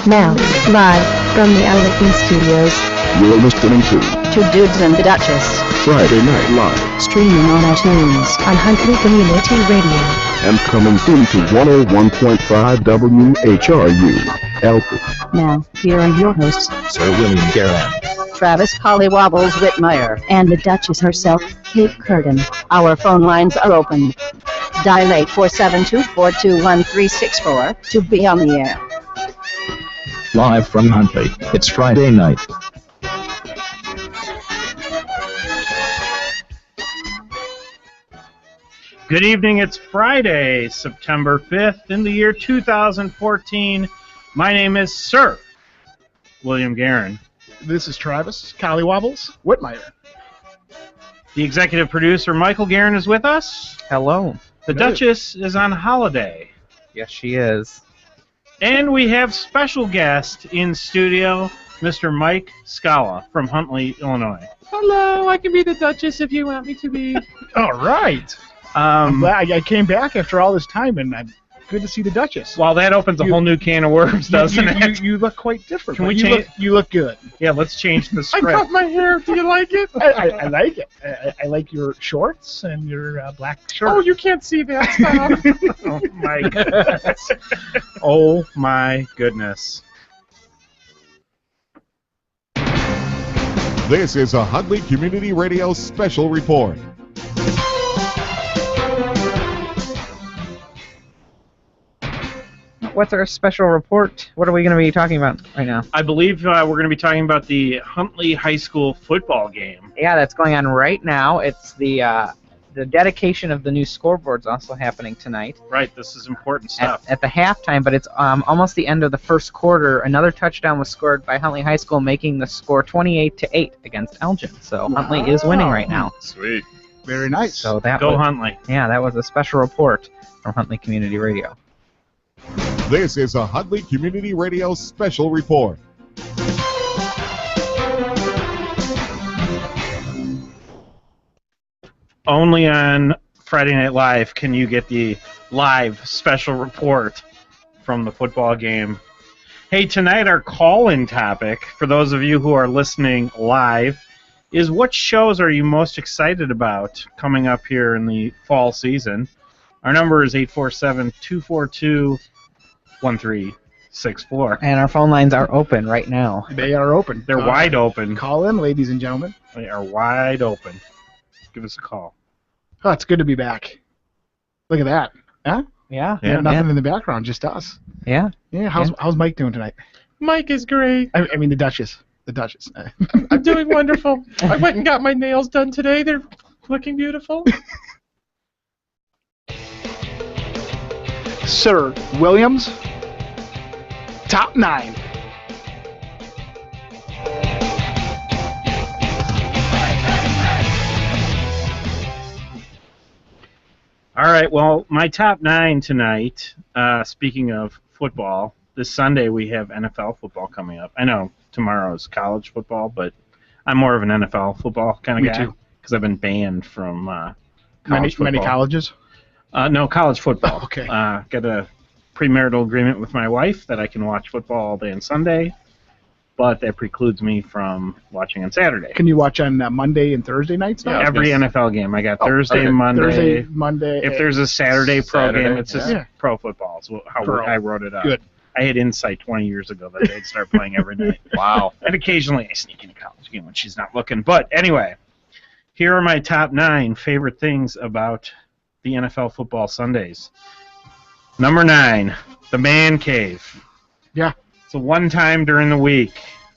Now, live from the Allerton Studios, You're listening to Two Dudes and the Duchess. Friday Night Live, streaming on iTunes on Huntley Community Radio. and coming soon to 101.5 WHRU, Elton. Now, here are your hosts, Sir William Garand. Travis Collywobbles Whitmire. and the Duchess herself, Kate Curtin. Our phone lines are open. Dial 847-242-1364 to be on the air. Live from Huntley. It's Friday night. Good evening, it's Friday, September 5th in the year 2014. My name is Sir William Guerin. This is Travis Collywobbles Whitmire. The executive producer, Michael Guerin, is with us. Hello. The Duchess is on holiday. Yes, she is. And we have special guest in studio, Mr. Mike Scala from Huntley, Illinois. Hello, I can be the Duchess if you want me to be. All right. I'm glad I came back after all this time, and I'm good to see the Duchess. Well, that opens a whole new can of worms, doesn't it? You look quite different. Can we you change? You look good. Yeah, let's change the I script. cut my hair. Do you like it? I like it. I like your shorts and your black shirt. Oh, you can't see that stuff. Oh, my goodness. Oh, my goodness. This is a Huntley Community Radio special report. What's our special report? What are we going to be talking about right now? I believe we're going to be talking about the Huntley High School football game. Yeah, that's going on right now. It's the dedication of the new scoreboard's also happening tonight. Right, this is important stuff. At the halftime, but it's almost the end of the first quarter. Another touchdown was scored by Huntley High School, making the score 28-8 against Elgin. So Huntley is winning right now. Sweet. Very nice. So that Go was, Huntley. Yeah, that was a special report from Huntley Community Radio. This is a Huntley Community Radio special report. Only on Friday Night Live can you get the live special report from the football game. Hey, tonight our call-in topic, for those of you who are listening live, is what shows are you most excited about coming up here in the fall season? Our number is 847-242-1364. And our phone lines are open right now. They are open. They're wide open. Call in, ladies and gentlemen. They are wide open. Give us a call. Oh, it's good to be back. Look at that. Huh? Yeah. Yeah. Nothing in the background, just us. Yeah. Yeah. How's Mike doing tonight? Mike is great. I mean the Duchess. The Duchess. I'm doing wonderful. I went and got my nails done today. They're looking beautiful. Sir Williams. Top 9. All right, well, my top 9 tonight, speaking of football, this Sunday we have NFL football coming up. I know tomorrow's college football, but I'm more of an NFL football kind of Me guy too. because I've been banned from college Many football. colleges. No, college football. Oh, okay. Got a premarital agreement with my wife that I can watch football all day on Sunday, but that precludes me from watching on Saturday. Can you watch on Monday and Thursday nights now? Every NFL game. I got Oh, Thursday, okay. Monday. Thursday, Monday. If there's a Saturday pro Saturday, game, it's just yeah. pro football. Is how Pro. I wrote it up. Good. I had insight 20 years ago that they'd start playing every night. Wow. And occasionally I sneak in a college game when she's not looking. But anyway, here are my top 9 favorite things about the NFL football Sundays. Number 9, the man cave. Yeah. It's a one time during the week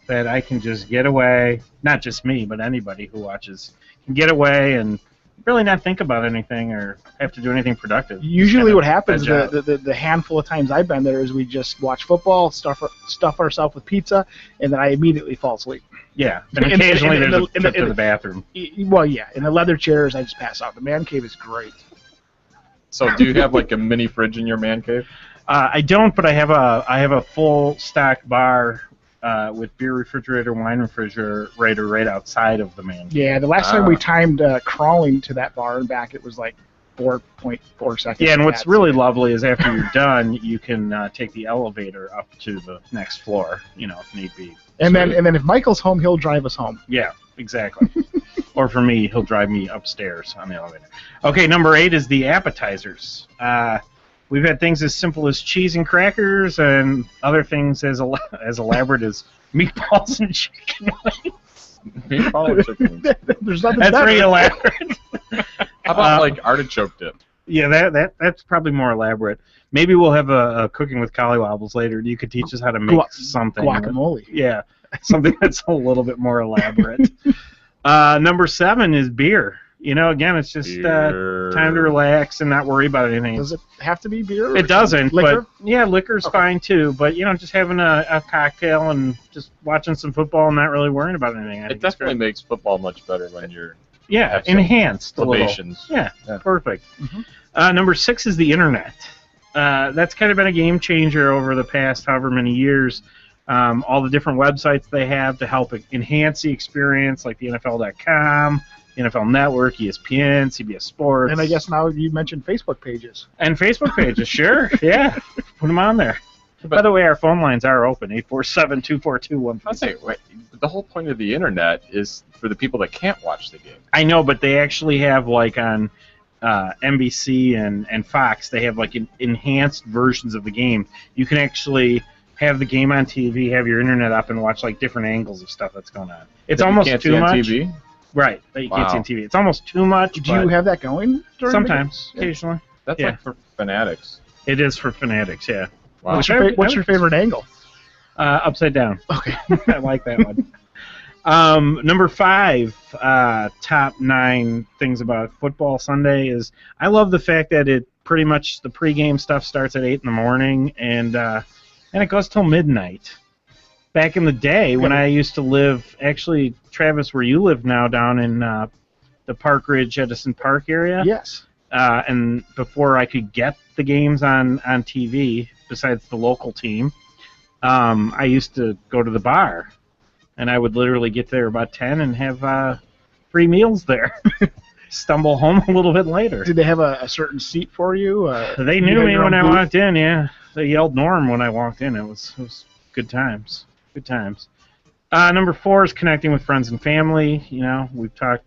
that I can just get away, not just me, but anybody who watches, can get away and really not think about anything or have to do anything productive. Usually what happens, veg out. the handful of times I've been there is we just watch football, stuff ourselves with pizza, and then I immediately fall asleep. Yeah, and And- occasionally and- there's and- a trip and- to the bathroom. Well, yeah, in the leather chairs, I just pass out. The man cave is great. So do you have like a mini fridge in your man cave? I don't, but I have a full stock bar with beer refrigerator, wine refrigerator right outside of the man cave. Yeah, the last time we timed crawling to that bar and back, it was like 4.4 seconds. Yeah, and of what's ads. really lovely is after you're done, you can take the elevator up to the next floor, if need be. And then if Michael's home, he'll drive us home. Yeah, exactly. Or for me, he'll drive me upstairs on the elevator. Okay, number 8 is the appetizers. We've had things as simple as cheese and crackers, and other things as elaborate as meatballs and chicken wings. Meatball and chicken wings. There's nothing That's better. pretty elaborate. How about like artichoke dip? Yeah, that's probably more elaborate. Maybe we'll have a cooking with collywobbles later. You could teach us how to make something. Guacamole. Yeah, something that's a little bit more elaborate. Number 7 is beer. Again, it's just time to relax and not worry about anything. Does it have to be beer? It doesn't. Liquor? But yeah, liquor's fine too. But just having a cocktail and just watching some football and not really worrying about anything. It definitely makes football much better when you're have some enhanced libations. Yeah, perfect. Number 6 is the internet. That's kind of been a game changer over the past however many years. All the different websites they have to help enhance the experience, like the NFL.com, NFL Network, ESPN, CBS Sports. And I guess now you mentioned Facebook pages. And Facebook pages, sure, yeah. Put them on there. By the way, our phone lines are open, 847-242-1366. I'll say, wait, the whole point of the internet is for the people that can't watch the game. I know, but they actually have, like, on NBC and Fox, they have, like, enhanced versions of the game. You can actually have the game on TV, have your internet up, and watch, like, different angles of stuff that's going on. It's almost too much. TV? Right, that you can't see on TV. It's almost too much. Do you have that going? Sometimes, occasionally. That's like for fanatics. It is for fanatics, yeah. Wow. What's your favorite angle? Upside down. Okay. I like that one. Number 5, top 9 things about football Sunday is I love the fact that it pretty much the pregame stuff starts at 8 in the morning and it goes till midnight. Back in the day when I used to live, actually, Travis, where you live now, down in the Park Ridge, Edison Park area. Yes. And before I could get the games on TV, besides the local team, I used to go to the bar. And I would literally get there about 10 and have free meals there. Stumble home a little bit later. Did they have a certain seat for you? They knew me when I walked in, yeah. They yelled Norm when I walked in. It was good times. Good times. Number 4 is connecting with friends and family. We've talked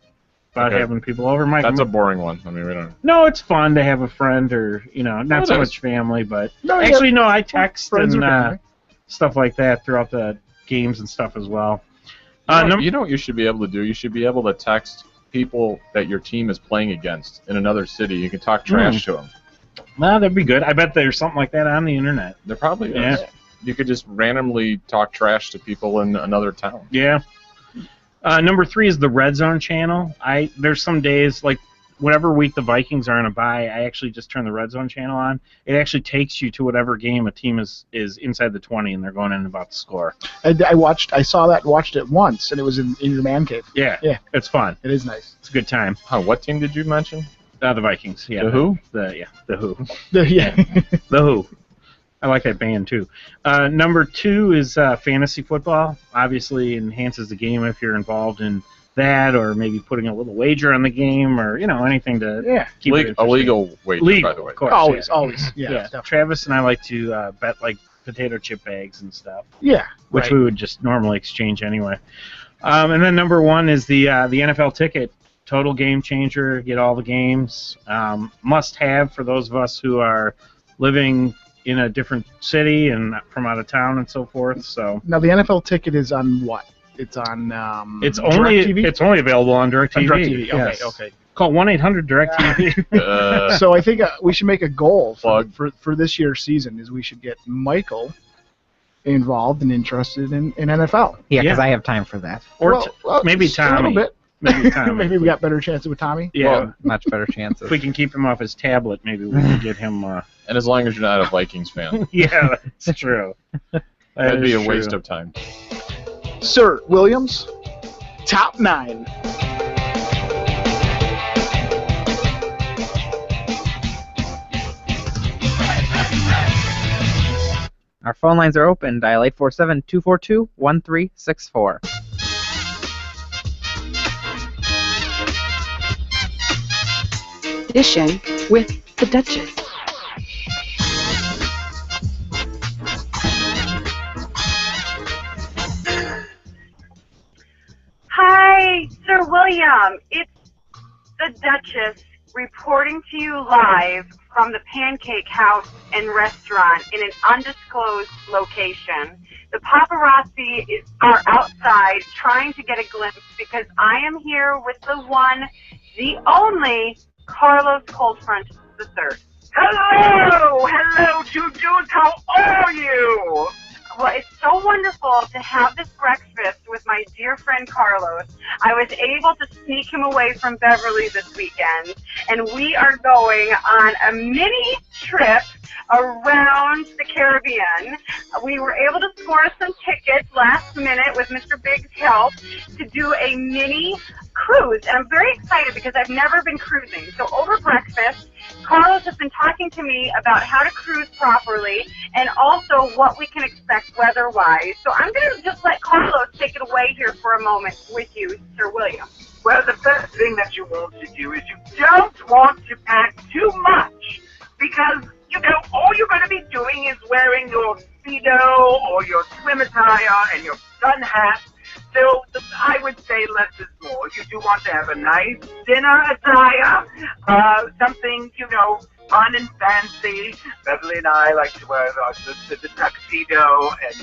about having people over. That's a boring one. I mean, we don't. No, it's fun to have a friend or, not so much family, but I text and stuff like that throughout the games and stuff as well. You know what you should be able to do? You should be able to text people that your team is playing against in another city. You can talk trash to them. Well, that'd be good. I bet there's something like that on the internet. There probably is. Yeah. You could just randomly talk trash to people in another town. Yeah. Number 3 is the Red Zone channel. There's some days, like whatever week the Vikings are on a bye, I actually just turn the Red Zone channel on. It actually takes you to whatever game a team is inside the 20 and they're going in about to score. I saw that and watched it once, and it was in your man cave. Yeah. It's fun. It is nice. It's a good time. What team did you mention? The Vikings. Yeah. The who? The Who. Yeah. The Who. I like that band too. Number 2 is fantasy football. Obviously enhances the game if you're involved in that, or maybe putting a little wager on the game, or anything to keep it a legal wager, legal, by the way. Of course, always. Yeah. Definitely. Travis and I like to bet like potato chip bags and stuff. Yeah. Which we would just normally exchange anyway. And then number 1 is the NFL ticket. Total game changer. Get all the games. Must have for those of us who are living in a different city and from out of town and so forth. So now the NFL ticket is on what? It's on. It's only available on DirecTV. On DirecTV. Yes. Okay. Call 1-800-DirecTV. So I think we should make a goal for this year's season is we should get Michael involved and interested in NFL. Yeah, because I have time for that. Or maybe Tommy. A little bit. Maybe Tommy. Maybe we got better chances with Tommy. Yeah, well, much better chances. If we can keep him off his tablet, maybe we can get him. And as long as you're not a Vikings fan. Yeah, that's true. That'd be a waste of time. Sir Williams, top 9. Our phone lines are open. Dial 847-242-1364. Dishing with the Duchess. Hi, Sir William. It's the Duchess reporting to you live from the Pancake House and Restaurant in an undisclosed location. The paparazzi are outside trying to get a glimpse because I am here with the one, the only, Carlos Coldfront III. Hello! Hello, two dudes. How are you? Well, it's so wonderful to have this breakfast with my dear friend Carlos. I was able to sneak him away from Beverly this weekend, and we are going on a mini trip around the Caribbean. We were able to score some tickets last minute with Mr. Big's help to do a mini cruise, and I'm very excited because I've never been cruising. So over breakfast, Carlos has been talking to me about how to cruise properly and also what we can expect weather-wise. So I'm going to just let Carlos take it away here for a moment with you, Sir William. Well, the first thing that you want to do is you don't want to pack too much because, you know, all you're going to be doing is wearing your Speedo or your swim attire and your sun hat. So I would say less is more. You do want to have a nice dinner attire, something, you know, fun and fancy. Beverly and I like to wear the tuxedo and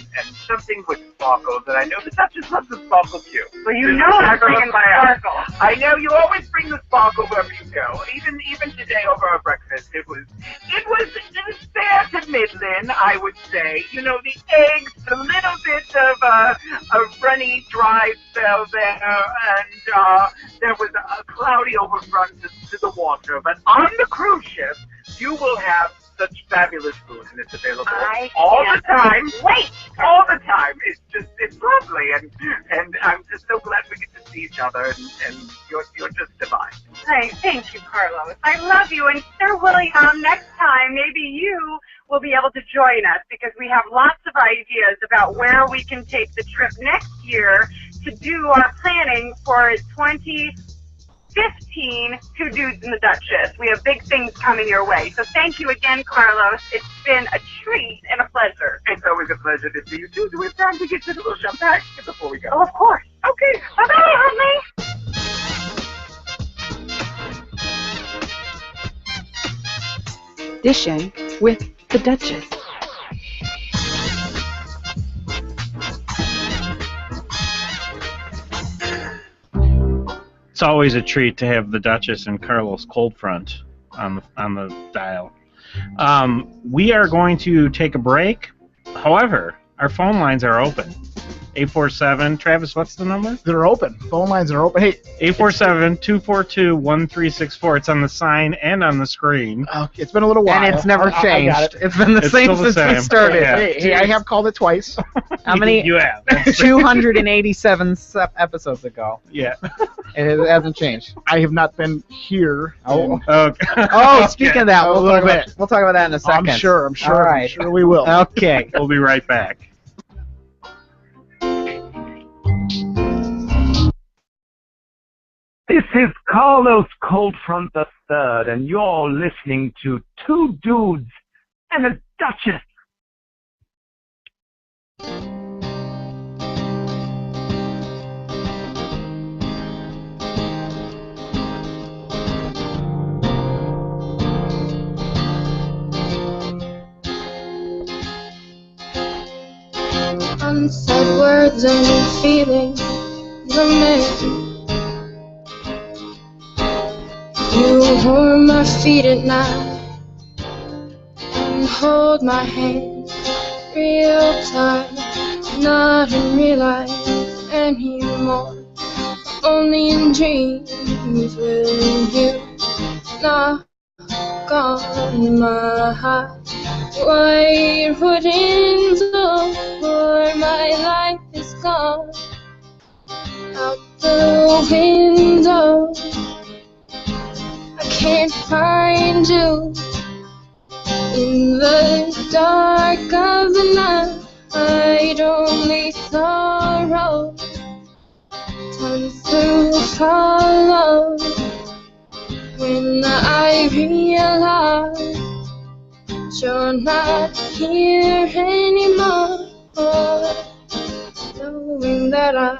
something with sparkles. And I know the Duchess loves the sparkle too. Well, you know I'm bringing sparkle. I know you always bring the sparkle wherever you go. Even today over our breakfast, it was fair to middling, I would say. You know, the eggs, a little bit of a runny, dry spell there, and there was a cloudy overfront to the water. But on the cruise ship, you will have such fabulous food, and it's available all the time. Wait! All the time. It's lovely, and I'm just so glad we get to see each other, and you're just divine. Hey, thank you, Carlos. I love you, and Sir William, next time, maybe you will be able to join us, because we have lots of ideas about where we can take the trip next year to do our planning for 2015 Two Dudes and the Duchess. We have big things coming your way. So thank you again, Carlos. It's been a treat and a pleasure. It's always a pleasure to see you, too. Do we have time to get to the little champagne before we go? Oh, of course. Okay. Bye-bye, honey. Dishing with the Duchess. It's always a treat to have the Duchess and Carlos Coldfront on the dial. We are going to take a break. However, our phone lines are open. 847. Travis, what's the number? They're open. Phone lines are open. Hey, 847-242-1364. It's on the sign and on the screen. Okay, it's been a little while. And it's never I changed. got it. It's been the same since we started. Yeah. Hey, I have called it twice. How many? You have. 287 episodes ago. Yeah. It hasn't changed. I have not been here. Oh, Okay. oh, speaking of that, A we'll little talk about that in a second. I'm sure. All right. I'm sure we will. Okay. We'll be right back. This is Carlos Coldfront III, and you're listening to Two Dudes and a Duchess. Unsaid words and feelings remain. You warm my feet at night and hold my hand real time. Not in real life anymore, only in dreams will you knock on my heart. White wooden door, my life is gone out the window. I can't find you in the dark of the night. I'd only sorrow turns to follow when I realize you're not here anymore. Knowing that I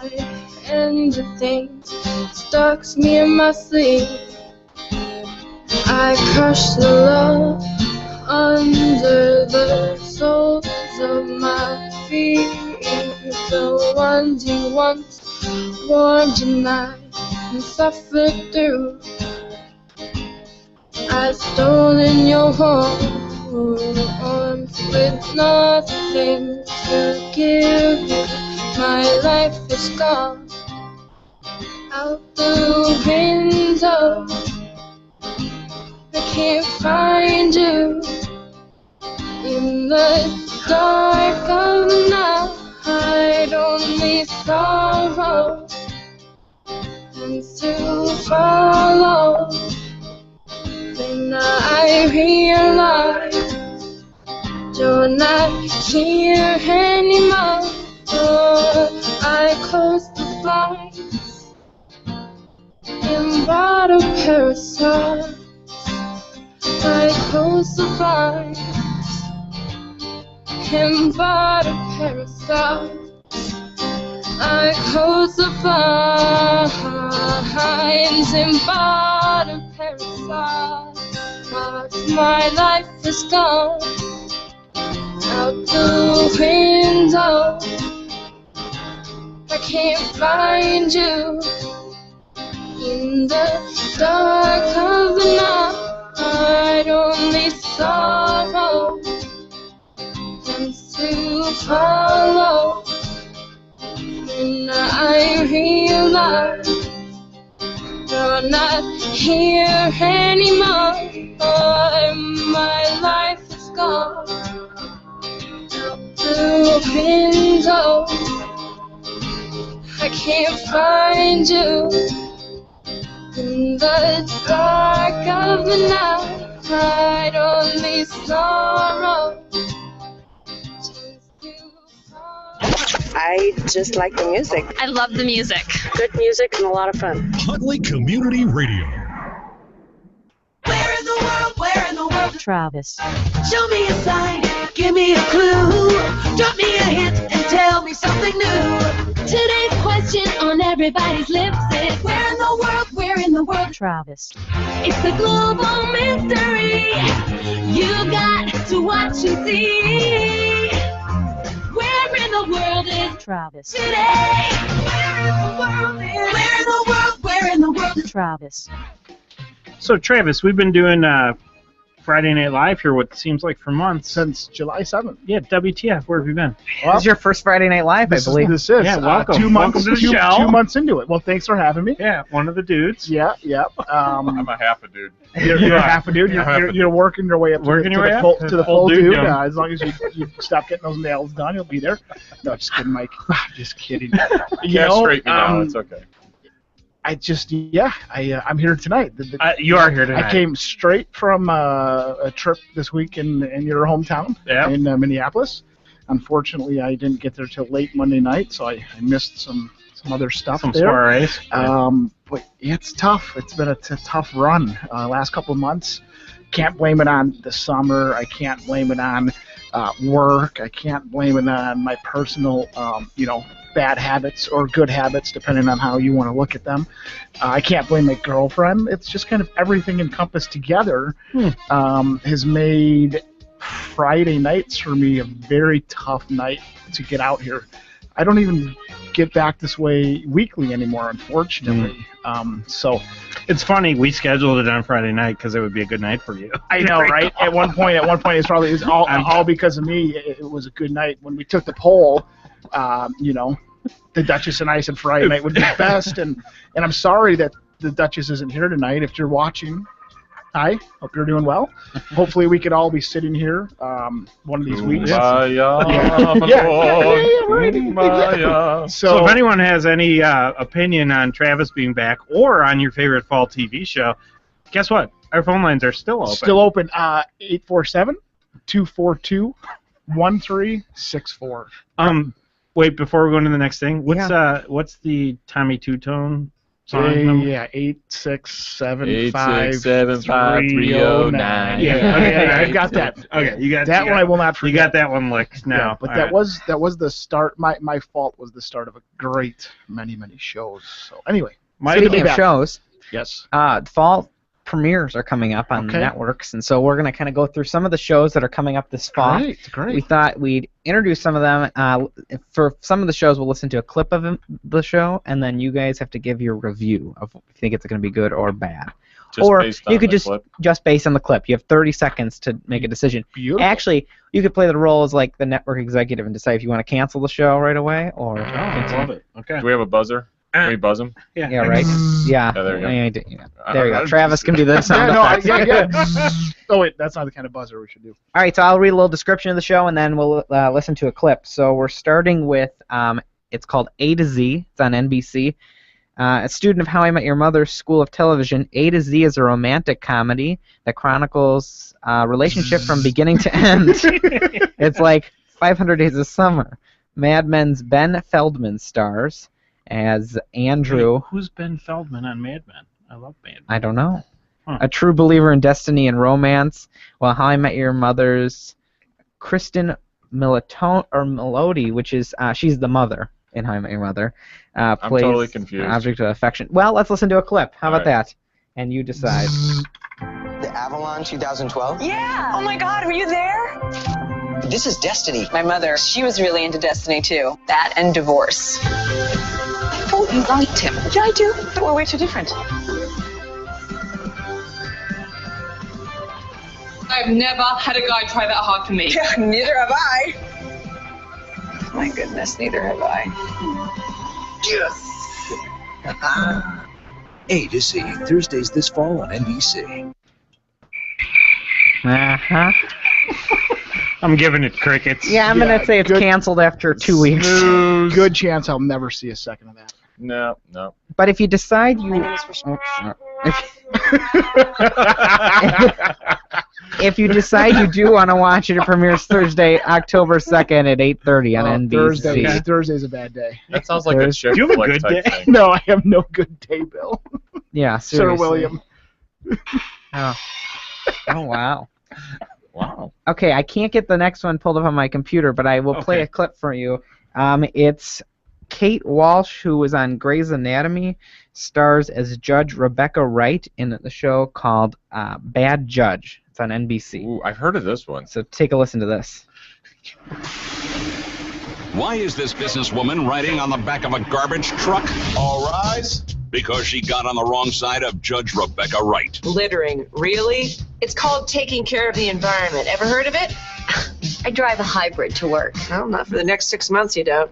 ended things stuck me in my sleep. I crushed the love under the soles of my feet. The ones you once warmed at night and suffered through. I've stolen your warmth with nothing to give you. My life is gone out the window. I can't find you in the dark of the night. Only sorrow and to follow. When I realize you're not here anymore, I close the blinds and bought a parasol. I close the blinds and bought a parasol. I close the blinds and bought a parasol. But my life is gone out the window. I can't find you in the dark of the night. Only sorrow comes to follow. When I realize you're not here anymore, my life is gone out the window. I can't find you in the dark of the night. Only sorrow. I just like the music. I love the music. Good music and a lot of fun. Huntley Community Radio. Where in the world? Where in the world? Travis. Show me a sign, give me a clue. Drop me a hint and tell me something new. Today's question on everybody's lips is where in the world? Where in the world? Travis. It's a global mystery. You got to watch and see. Where in the world is Travis? Today? Where in the world is? Where in the world? Where in the world is Travis? So, Travis, we've been doing Friday Night Live here, what seems like for months. Since July 7th. Yeah, WTF, where have you been? Well, this is your first Friday Night Live, I believe. This is. Yeah, welcome. 2 months, Welcome to the show. 2 months into it. Well, thanks for having me. Yeah, one of the dudes. Yeah. I'm a half a dude. You're half a dude. You're working your way up to the full dude. As long as you stop getting those nails done, you'll be there. No, just kidding, Mike. Just kidding. Straighten me down. It's okay. I'm here tonight. You are here tonight. I came straight from a trip this week in your hometown in Minneapolis. Unfortunately, I didn't get there till late Monday night, so I missed some other stuff there. Soirees. But it's tough. It's been a tough run last couple of months. Can't blame it on the summer. I can't blame it on work. I can't blame it on my personal, bad habits or good habits, depending on how you want to look at them. I can't blame my girlfriend. It's just kind of everything encompassed together has made Friday nights for me a very tough night to get out here. I don't even get back this way weekly anymore, unfortunately. So it's funny, we scheduled it on Friday night because it would be a good night for you. I know, right? At one point, it's probably all because of me. It was a good night when we took the poll. The Duchess and I said Friday night would be best, and I'm sorry that the Duchess isn't here tonight. If you're watching, hi, hope you're doing well. Hopefully we could all be sitting here one of these weeks. So if anyone has any opinion on Travis being back or on your favorite fall TV show, guess what? Our phone lines are still open. Still open. 847-242-1364. Wait, before we go into the next thing, what's the Tommy Two-Tone Song number? Yeah, 8675309. 8675309. Yeah, okay, I've got that. Okay, you got that one. I will not forget. You got that one licked now. Yeah, but All that right. was the start. My fault was the start of a great many shows. So anyway, Speaking of shows, yes, fall premieres are coming up on networks, and so we're going to kind of go through some of the shows that are coming up this fall. Great. We thought we'd introduce some of them. For some of the shows, we'll listen to a clip of the show, and then you guys have to give your review of if you think it's going to be good or bad. Or you could just based on the clip. You have 30 seconds to make a decision. Beautiful. Actually, you could play the role as like the network executive and decide if you want to cancel the show right away or continue. Love it. Okay. Do we have a buzzer? Can we buzz him? Yeah, right. Yeah. There you go. There you go. Travis can do the sound effects. Oh wait, that's not the kind of buzzer we should do. All right, so I'll read a little description of the show, and then we'll listen to a clip. So we're starting with, it's called A to Z. It's on NBC. A student of How I Met Your Mother's School of Television, A to Z is a romantic comedy that chronicles a relationship from beginning to end. It's like 500 Days of Summer. Mad Men's Ben Feldman stars as Andrew. Wait, who's Ben Feldman on Mad Men? I love Mad Men. I don't know. Huh. A true believer in destiny and romance, while How I Met Your Mother's Kristen Melody, which is she's the mother in How I Met Your Mother, I'm plays totally confused. object of affection. Well, let's listen to a clip. How about that? And you decide. The Avalon 2012? Yeah! Oh my god, were you there? This is Destiny. My mother, she was really into Destiny too. That and divorce. I thought you liked him. Yeah, I do, but we're way too different. I've never had a guy try that hard for me. Yeah, neither have I. My goodness, neither have I. Yes. A to Z, Thursdays this fall on NBC. Uh-huh. I'm giving it crickets. Yeah, I'm going to say it's canceled after 2 weeks. Good chance I'll never see a second of that. No. But if you decide you... If you decide you do want to watch it, it premieres Thursday, October 2nd at 8:30 on NBC. Thursday's a bad day. That sounds like a shift. Do you have a good day? No, I have no good day, Bill. Yeah, Sir seriously. William. Oh, wow. Wow. Okay, I can't get the next one pulled up on my computer, but I will play a clip for you. It's Kate Walsh, who was on Grey's Anatomy, stars as Judge Rebecca Wright in the show called Bad Judge. It's on NBC. Ooh, I've heard of this one. So take a listen to this. Why is this businesswoman riding on the back of a garbage truck? All rise. Because she got on the wrong side of Judge Rebecca Wright. Littering, really? It's called taking care of the environment. Ever heard of it? I drive a hybrid to work. Well, not for the next 6 months, you don't.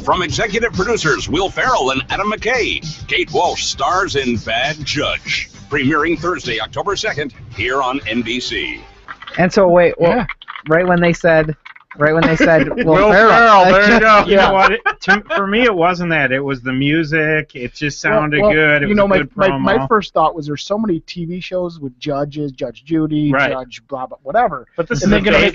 From executive producers Will Ferrell and Adam McKay, Kate Walsh stars in Bad Judge. Premiering Thursday, October 2nd, here on NBC. And so wait, well, right when they said Will Will Ferrell, there you go. You know what? For me, it wasn't that. It was the music. It just sounded good. It was a good promo. My first thought was there's so many TV shows with judges, Judge Judy, Judge blah blah whatever. But this and is they're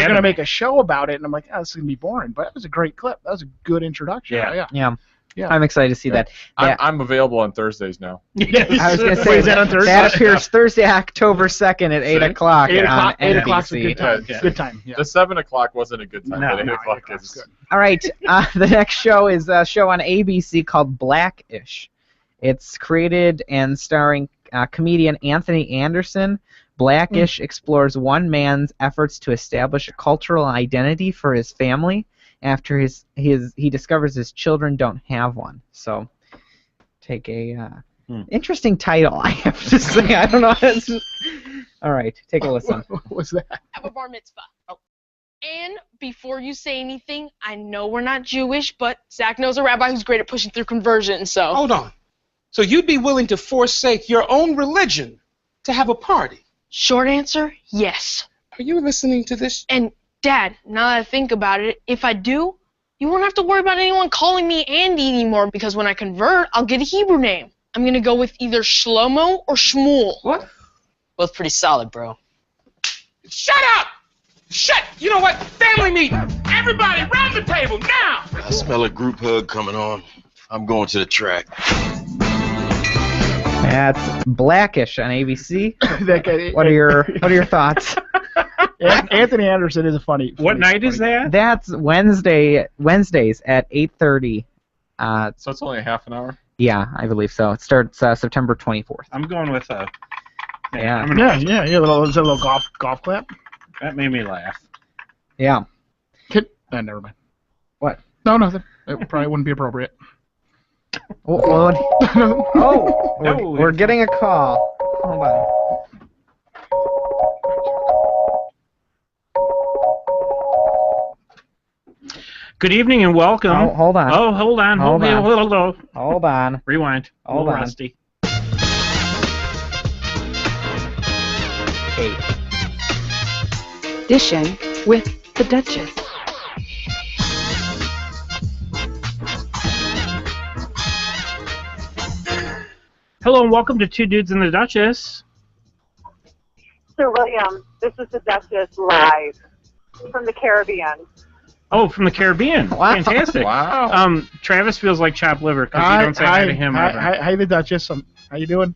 gonna make a show about it, and I'm like, this is gonna be boring. But that was a great clip. That was a good introduction. Yeah. I'm excited to see that. I'm available on Thursdays now. I was going to say that appears Thursday, October 2nd at 8 o'clock on 8 o'clock's a NBC. good time. Good time. Yeah. The 7 o'clock wasn't a good time, but 8 o'clock is good. All right, the next show is a show on ABC called Blackish. It's created and starring comedian Anthony Anderson. Blackish explores one man's efforts to establish a cultural identity for his family after he discovers his children don't have one. So, take a interesting title, I have to say. I don't know. All right, take a listen. What was that? Have a bar mitzvah. Oh. And before you say anything, I know we're not Jewish, but Zach knows a rabbi who's great at pushing through conversion, so... Hold on. So you'd be willing to forsake your own religion to have a party? Short answer, yes. Are you listening to this? And, Dad, now that I think about it, if I do, you won't have to worry about anyone calling me Andy anymore, because when I convert, I'll get a Hebrew name. I'm going to go with either Shlomo or Shmuel. What? Both pretty solid, bro. Shut up! Shut! You know what? Family meeting! Everybody, round the table, now! I smell a group hug coming on. I'm going to the track. That's Blackish on ABC. That guy- What are your thoughts? Anthony Anderson is a funny. What night is that? That's Wednesdays at 8:30. So it's only a half an hour? Yeah, I believe so. It starts September 24th. I'm going with a. Yeah. Yeah. Is that a little golf clap? That made me laugh. Yeah. Never mind. What? No, nothing. It probably wouldn't be appropriate. We're getting a call. Hold on. Good evening and welcome. Oh, hold on. Oh, hold on. Hold on. Hold Hold on. Rewind. Hold on. Rusty. Dishing with the Duchess. Hello and welcome to Two Dudes and the Duchess. Sir William, this is the Duchess live from the Caribbean. Oh, from the Caribbean. Wow. Fantastic. Wow. Travis feels like chopped liver because you don't say hi to him ever. Hi, the Duchess. How you doing?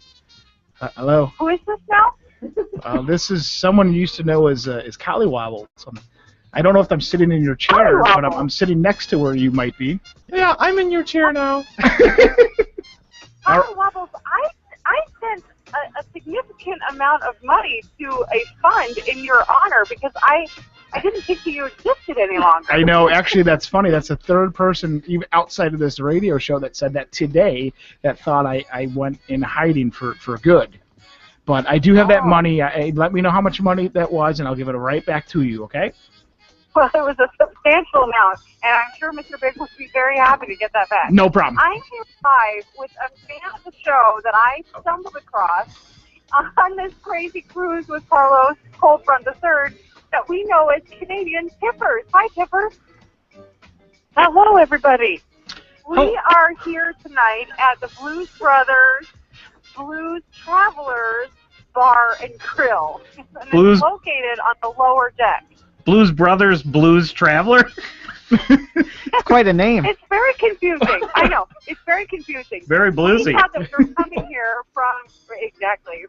Hello. Who is this now? This is someone you used to know as Collywobble. I don't know if I'm sitting in your chair, but I'm sitting next to where you might be. Yeah, I'm in your chair now. Wobbles, I sent a significant amount of money to a fund in your honor because I didn't think you existed any longer. I know. Actually, that's funny. That's the third person, even outside of this radio show, that said that today, that thought I went in hiding for good. But I do have that money. Let me know how much money that was, and I'll give it right back to you, okay? Well, it was a substantial amount, and I'm sure Mr. Big would be very happy to get that back. No problem. I'm here live with a fan of the show that I stumbled across on this crazy cruise with Carlos Coldfront III that we know as Canadian Tippers. Hi, Tippers. Hello, everybody. We are here tonight at the Blues Brothers Blues Travelers Bar and Grill. And Blues- it's located on the lower deck. Blues Brothers Blues Traveler? It's quite a name. It's very confusing. I know. It's very confusing. Very bluesy. We thought that we were coming here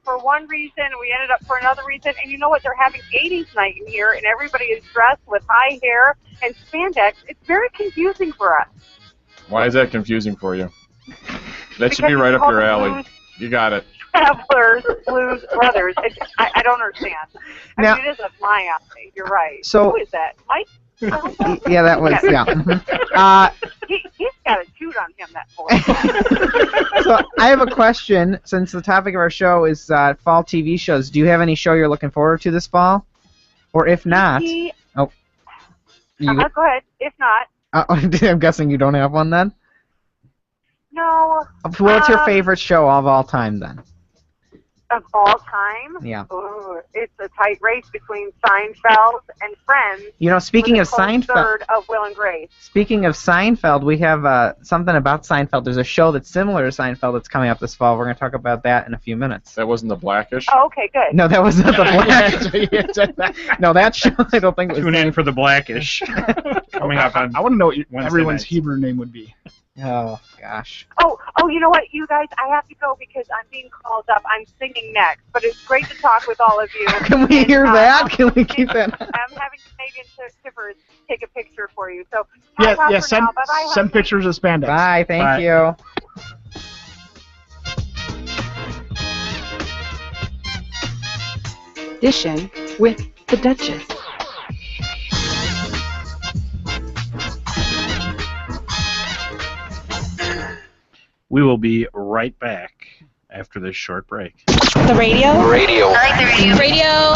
for one reason, and we ended up for another reason. And you know what? They're having 80s night in here, and everybody is dressed with high hair and spandex. It's very confusing for us. Why is that confusing for you? That should be right up your alley. You got it. Travelers, Blues Brothers. I don't understand. Now- It is up my alley. You're right. So- Who is that? Mike? Yeah, that was, yeah. He's got a toot on him, that boy. So I have a question. Since the topic of our show is fall TV shows, do you have any show you're looking forward to this fall? Or if not, Go ahead. If not, I'm guessing you don't have one then? no. What's your favorite show of all time then? Of all time? Yeah. Ooh, it's a tight race between Seinfeld and Friends. You know, speaking with of a close Seinfeld, third of Will and Grace. speaking of Seinfeld, we have something about Seinfeld. There's a show that's similar to Seinfeld that's coming up this fall. We're going to talk about that in a few minutes. That wasn't the Blackish? Oh, okay, good. No, that was not the Blackish. No, that show I don't think was. Tune in for the Blackish. Coming up on I want to know what Wednesday everyone's nights. Hebrew name would be. Oh gosh. Oh, you know what, you guys? I have to go because I'm being called up. I'm singing next, but it's great to talk with all of you. Can we hear that? Can we keep that? I'm having Canadian Tippers take a picture for you. So Yeah, tap out yeah. for Send now. Bye-bye, send pictures of spandex. Bye. Thank you. Dishing with the Duchess. We will be right back after this short break. The radio? Radio. I like the radio.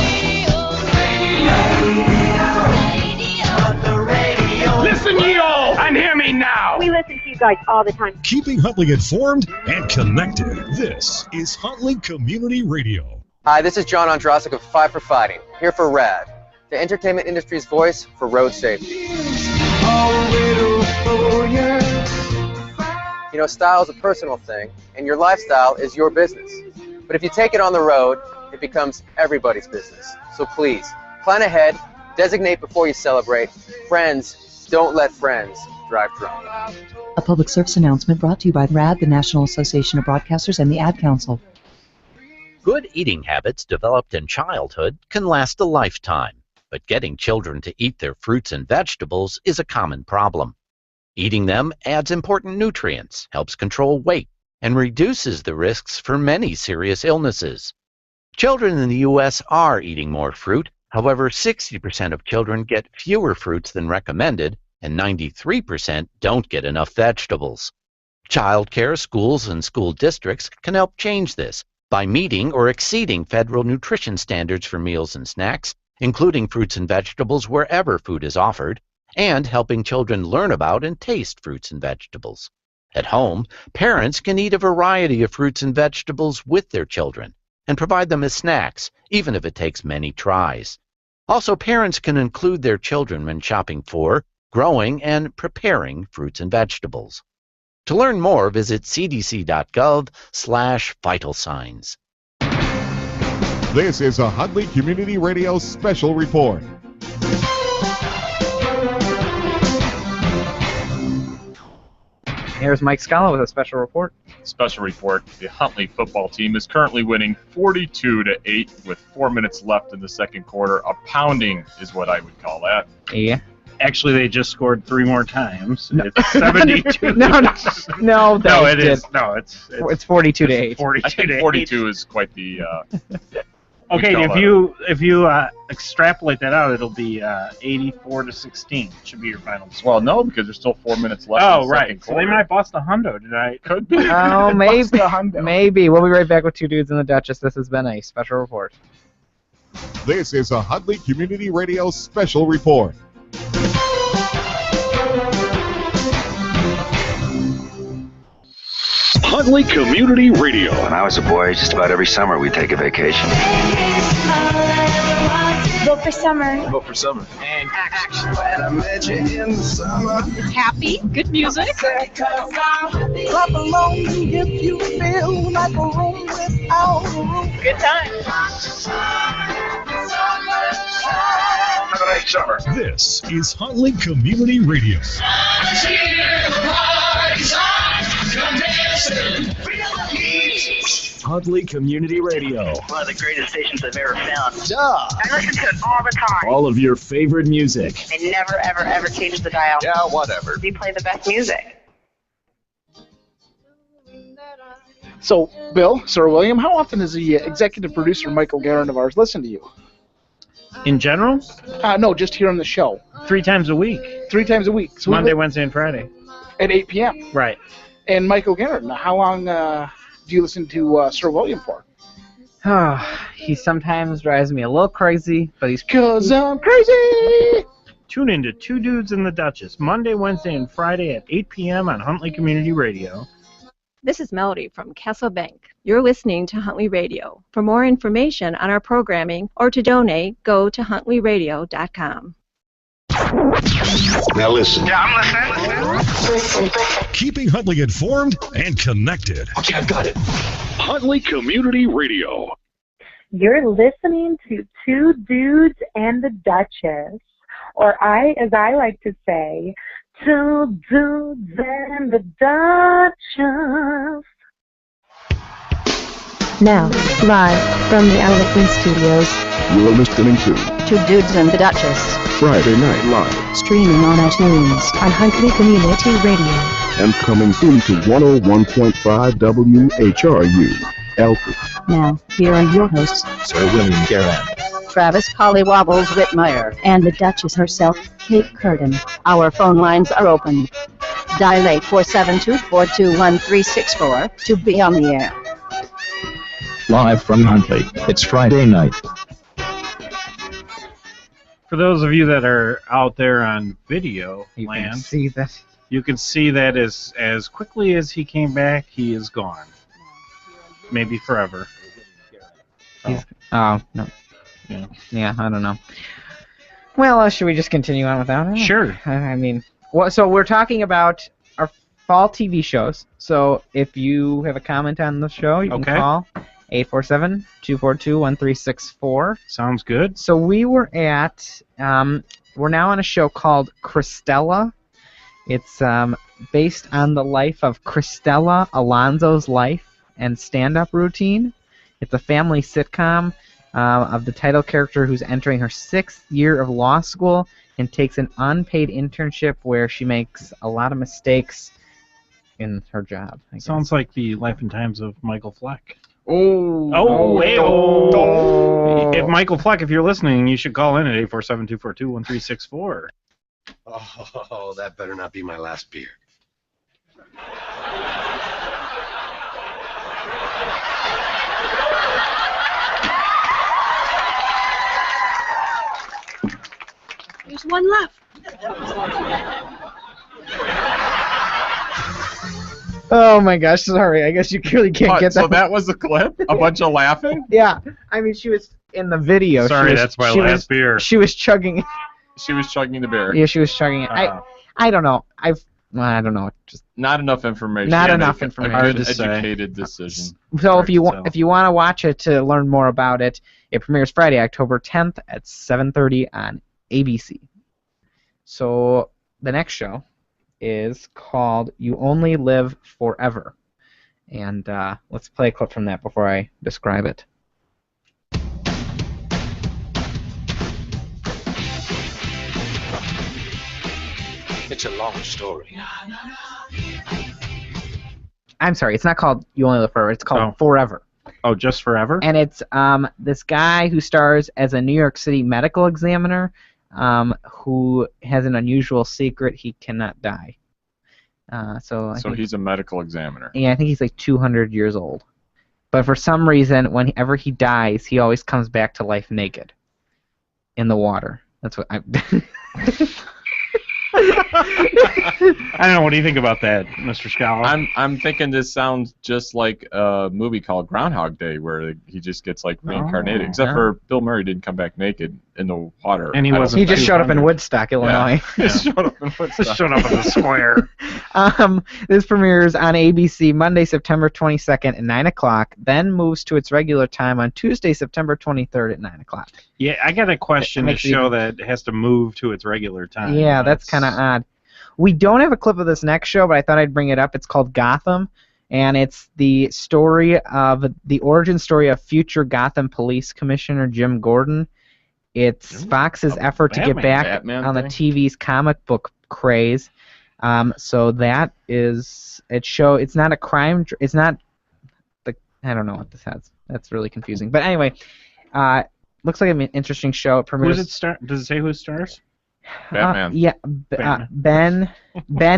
Listen, ye all, and hear me now. We listen to you guys all the time. Keeping Huntley informed and connected. This is Huntley Community Radio. Hi, this is John Ondrasik of Five for Fighting, here for RAD, the entertainment industry's voice for road safety. You know, style is a personal thing, and your lifestyle is your business. But if you take it on the road, it becomes everybody's business. So please, plan ahead, designate before you celebrate. Friends, don't let friends drive-thru. A public service announcement brought to you by RAD, the National Association of Broadcasters, and the Ad Council. Good eating habits developed in childhood can last a lifetime, but getting children to eat their fruits and vegetables is a common problem. Eating them adds important nutrients, helps control weight, and reduces the risks for many serious illnesses. Children in the U.S. are eating more fruit. However, 60% of children get fewer fruits than recommended, and 93% don't get enough vegetables. Child care, schools, and school districts can help change this by meeting or exceeding federal nutrition standards for meals and snacks, including fruits and vegetables wherever food is offered, and helping children learn about and taste fruits and vegetables. At home, parents can eat a variety of fruits and vegetables with their children and provide them as snacks, even if it takes many tries. Also, parents can include their children when shopping for, growing, and preparing fruits and vegetables. To learn more, visit cdc.gov/vital signs. This is a Huntley Community Radio special report. Here's Mike Scala with a special report. Special report. The Huntley football team is currently winning 42-8 with 4 minutes left in the second quarter. A pounding is what I would call that. Yeah. Actually, they just scored 3 more times. It's 72. No, it's 42-8. I think 42 is quite the. Okay, if you extrapolate that out, it'll be 84-16. Should be your final score. Well, no, because there's still 4 minutes left. Oh, in the right. second So quarter. they might bust a hundo tonight. Could be. Oh, maybe. Maybe. We'll be right back with Two Dudes and the Duchess. This has been a special report. This is a Huntley Community Radio special report. Huntley Community Radio. When I was a boy, just about every summer we'd take a vacation. Vote for summer. Vote for summer. And action. When I met you in the summer. Happy. Good music. Clap along if you feel like a room without a roof. Good time. Have a nice summer. This is Huntley Community Radio. Huntley Community Radio. One of the greatest stations I've ever found. Duh. I listen to it all the time. All of your favorite music. I never, ever, ever change the dial. Yeah, whatever. You play the best music. So, Bill, Sir William, how often does the executive producer Michael Garrett of ours listen to you? In general? No, just here on the show. 3 times a week. 3 times a week. So Monday, Wednesday, and Friday. At 8 p.m. Right. And Michael Garrett, now how long do you listen to Sir William for? He sometimes drives me a little crazy, but he's... 'Cause I'm crazy! Tune in to Two Dudes and the Duchess, Monday, Wednesday, and Friday at 8 p.m. on Huntley Community Radio. This is Melody from Castle Bank. You're listening to Huntley Radio. For more information on our programming or to donate, go to huntleyradio.com. Now listen. Yeah, I'm listening. Keeping Huntley informed and connected. Okay, I've got it. Huntley Community Radio. You're listening to Two Dudes and the Duchess, or as I like to say, Two Dudes and the Duchess. Now, live from the Owlitman Studios, You're listening to Two Dudes and the Duchess, Friday Night Live, streaming on iTunes on Huntley Community Radio. and coming soon to 101.5 WHRU, Alfred. Now, here are your hosts, Sir William Garrett. Travis Collywobbles Whitmire, and the Duchess herself, Kate Curtin. Our phone lines are open. Dial 847-242-1364 to be on the air. Live from Huntley, it's Friday night. For those of you that are out there on video land, see that. You can see that as quickly as he came back, he is gone. Maybe forever. Oh, no. Yeah, I don't know. Well, should we just continue on without it? Sure. I mean, so we're talking about our fall TV shows. So if you have a comment on the show, you can call 847-242-1364. Sounds good. So we were at, we're now on a show called Christella, It's based on the life of Cristela Alonso's life and stand-up routine. It's a family sitcom of the title character who's entering her 6th year of law school and takes an unpaid internship where she makes a lot of mistakes in her job. I guess. Sounds like the life and times of Michael Fleck. Oh, If Michael Fleck, if you're listening, you should call in at 847-242-1364. Oh, that better not be my last beer. There's one left. Oh my gosh, sorry. I guess you really can't get that. So that was the clip? A bunch of laughing? Yeah. I mean, she was in the video. Sorry, that's my last beer. She was chugging. She was chugging the beer. Yeah, she was chugging it. I don't know. I don't know. Just not enough information. Not to enough make information. A Hard good to say. educated decision. So if you want to watch it to learn more about it, it premieres Friday, October 10th at 7:30 on ABC. So the next show is called You Only Live Forever. And let's play a clip from that before I describe it. It's a long story. I'm sorry, it's not called You Only Live Forever. It's called Forever. Oh, just Forever? And it's this guy who stars as a New York City medical examiner who has an unusual secret: he cannot die. So he's a medical examiner. Yeah, I think he's like 200 years old. But for some reason, whenever he dies, he always comes back to life naked in the water. That's what I. I don't know. What do you think about that, Mr. Scholar? I'm thinking this sounds just like a movie called Groundhog Day, where he just gets like reincarnated. Except for Bill Murray didn't come back naked in the water. And he just showed up in Woodstock, Illinois. Yeah. Showed up in Woodstock. Showed up in the square. This premieres on ABC Monday, September 22nd at 9 o'clock, then moves to its regular time on Tuesday, September 23rd at 9 o'clock. Yeah, I got a question to show that has to move to its regular time. Yeah, that's kind of odd. We don't have a clip of this next show, but I thought I'd bring it up. It's called Gotham, and it's the origin story of future Gotham Police Commissioner Jim Gordon. It's Fox's effort to get back on the TV's comic book craze. So that is it's not a crime. It's not I don't know what this has. That's really confusing. But anyway, looks like an interesting show. It premieres. Does it say who stars? Batman. Ben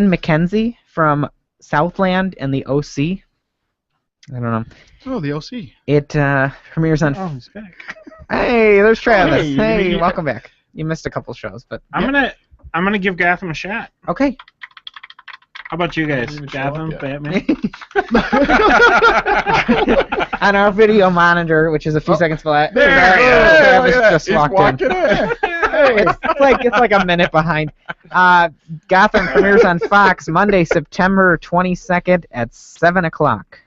McKenzie from Southland and the OC. I don't know. Oh, the OC. It premieres on. Oh, he's back. Hey, there's Travis. Hey, welcome back. You missed a couple shows, but I'm gonna give Gotham a shot. Okay. How about you guys? Gotham, Batman. On our video monitor, which is a few seconds flat. There just walked in. It's like a minute behind. Gotham premieres on Fox Monday, September 22nd at 7 o'clock.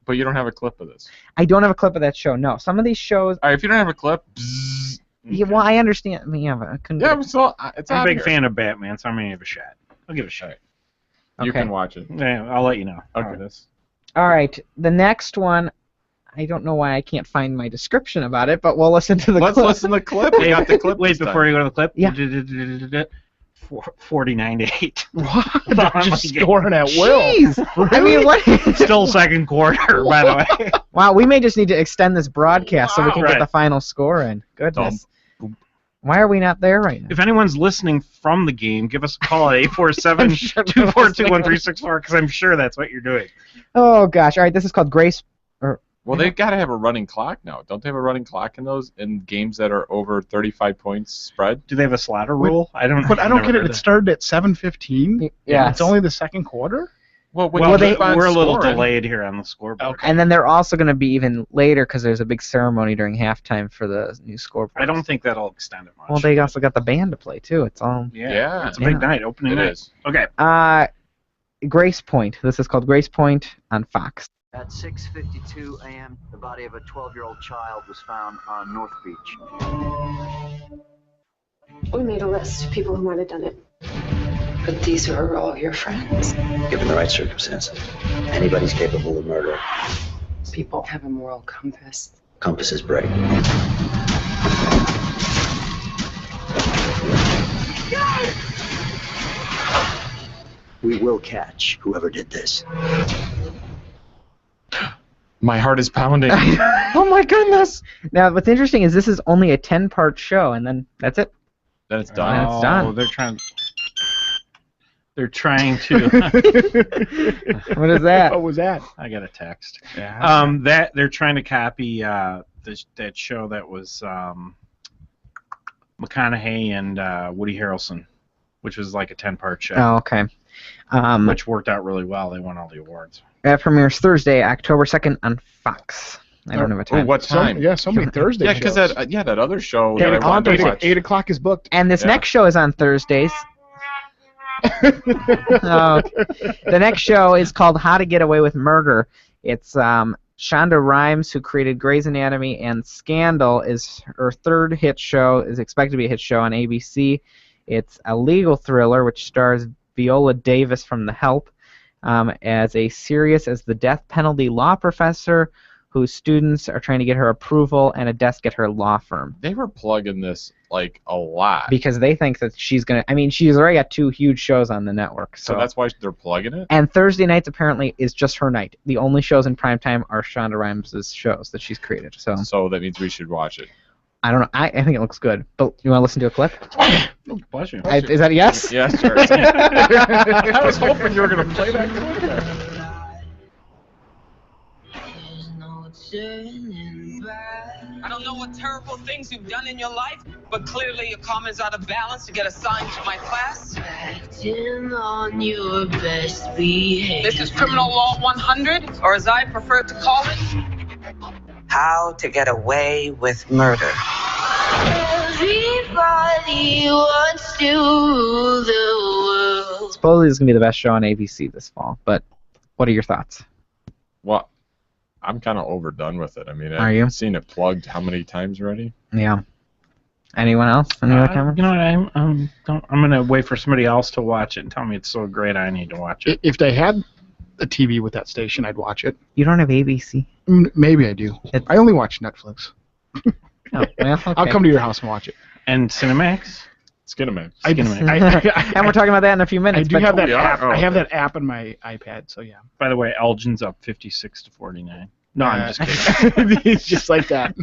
But you don't have a clip of this. I don't have a clip of that show. No, some of these shows. All right, if you don't have a clip. Yeah, well, I understand. I mean, yeah, but I couldn't. Yeah, so it's I'm a out big here. fan of Batman, so I'm gonna give it a shot. I'll give it a shot. You Okay. can watch it. Yeah, I'll let you know. Okay. All right, the next one. I don't know why I can't find my description about it, but we'll listen to the clip. Let's listen to the clip. We got the clip. Wait, this time. before you go to the clip. Yeah. 49-8. What? They're just scoring at will. Jeez! I mean, what? Still second quarter, by the way. Wow, we may just need to extend this broadcast so we can get Right. the final score in. Goodness. Why are we not there right now? If anyone's listening from the game, give us a call at 847-242-1364, because I'm sure that's what you're doing. Oh gosh! All right, this is called Grace. Well, they've got to have a running clock now. Don't they have a running clock in those in games that are over 35 points spread? Do they have a slaughter rule? I don't. But I don't get it. It started at 7:15. Yeah. It's only the second quarter. Well, we're a little delayed here on the scoreboard. And then they're also going to be even later because there's a big ceremony during halftime for the new scoreboard. I don't think that'll extend it much. Well, they also got the band to play too. It's all. Yeah, it's a big night, opening It night. is. Okay. Grace Point. This is called Grace Point on Fox. At 6:52 a.m., the body of a 12-year-old child was found on North Beach. We made a list of people who might have done it. But these are all your friends. Given the right circumstances, anybody's capable of murder. People have a moral compass. Compasses break. We will catch whoever did this. My heart is pounding. Oh my goodness! Now, what's interesting is this is only a 10-part show, and then that's it. Then it's done. And it's done. Oh, they're trying to. What is that? What was that? I got a text. Yeah. That they're trying to copy that show that was McConaughey and Woody Harrelson, which was like a 10-part show. Oh, okay. Which worked out really well. They won all the awards. That premieres Thursday, October 2nd on Fox. I don't have a time. Oh, what time? So many Thursday Yeah, because shows. that other show Yeah, that I wanted to watch. 8 o'clock is booked. And this Yeah. next show is on Thursdays. The next show is called How to Get Away with Murder. It's Shonda Rhimes, who created Grey's Anatomy and Scandal, is her third hit show, is expected to be a hit show on ABC. It's a legal thriller which stars Viola Davis from The Help as a serious as the death penalty law professor whose students are trying to get her approval and a desk at her law firm. They were plugging this like a lot. Because they think that she's going to... I mean, she's already got 2 huge shows on the network. So that's why they're plugging it? And Thursday nights apparently is just her night. The only shows in primetime are Shonda Rhimes' shows that she's created. So that means we should watch it. I don't know. I think it looks good. But you want to listen to a clip? Bless you. Is that a yes? Yeah, sure. I was hoping you were going to play that clip there. I don't know what terrible things you've done in your life, but clearly your karma's out of balance to get assigned to my class. Acting on your best behavior. This is Criminal Law 100, or as I prefer to call it, How to Get Away with Murder. Everybody wants to rule the world. Supposedly this is going to be the best show on ABC this fall. But what are your thoughts? Well, I'm kind of overdone with it. I mean, Are you? I've seen it plugged how many times already? Yeah. Anyone else? Any other comments? You know what? I'm going to wait for somebody else to watch it and tell me it's so great I need to watch it. If they had a TV with that station, I'd watch it. You don't have ABC? Maybe I do. I only watch Netflix. Oh, well, okay. I'll come to your house and watch it. And Cinemax? Skinemax. And we're talking about that in a few minutes. I do have that app. I have that app on my iPad, so yeah. By the way, Elgin's up 56-49. No, I'm just kidding. He's just like that.